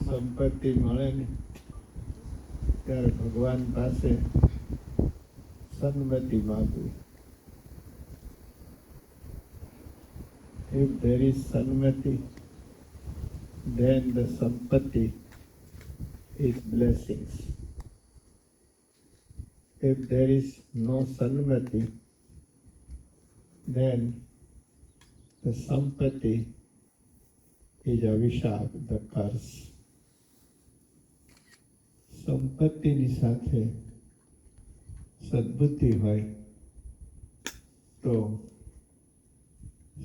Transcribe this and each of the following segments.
સંપત્તિ મળે ને ત્યારે ભગવાન પાસે સન્મતિ માંગવી. If there is sanmati, then the sampati is blessings. If there is no sanmati, then the sampati is avishap, the curse. સંપત્તિની સાથે સદબુદ્ધિ હોય તો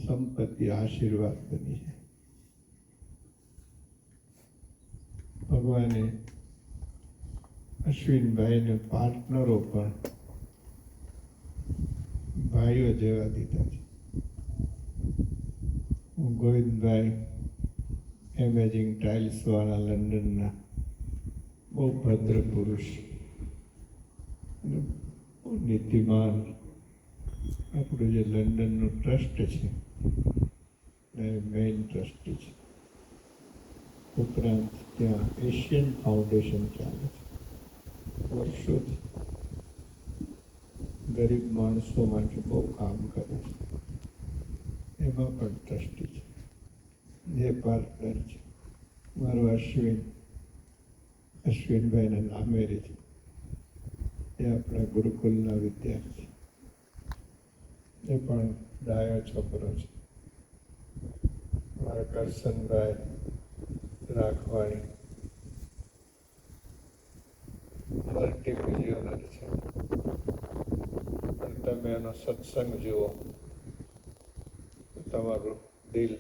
સંપત્તિ આશીર્વાદ બની જાય. ભગવાને અશ્વિનભાઈને પાર્ટનરો પણ ભાઈઓ જેવા દીધા છે. ગોવિંદભાઈ એમેઝિંગ ટાઇલ્સવાળા લંડનના બહુ ભદ્ર પુરુષ અને બહુ નીતિમાન આપણું જે લંડનનું ટ્રસ્ટ છે એ મેઇન ટ્રસ્ટી છે. ઉપરાંત ત્યાં એશિયન ફાઉન્ડેશન ચાલે છે વર્ષોથી. ગરીબ માણસો માટે બહુ કામ કરે છે, એમાં પણ ટ્રસ્ટી છે. જે પાર્ટનર છે મારો અશ્વિનભાઈના નામે છે. એ આપણા ગુરુકુલના વિદ્યાર્થી, એ પણ ડાયો છોકરો છે. મારા કરશનભાઈ રાખવાણી મલ્ટીમિલિયનર છે, પણ તમે એનો સત્સંગ જુઓ તો તમારું દિલ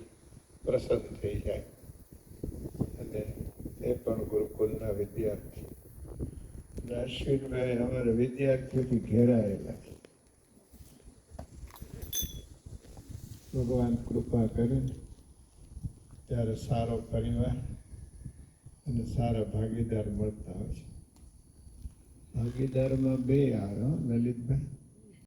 પ્રસન્ન થઈ જાય. અને એ પણ ગુરુકુલના વિદ્યાર્થી. અશ્વિનભાઈ અમારા વિદ્યાર્થીઓથી ઘેરાયેલા છે. ભગવાન કૃપા કરે ત્યારે સારો પરિવાર અને સારા ભાગીદાર મળતા હોય છે. ભાગીદારમાં બે આવે લલિતભાઈ.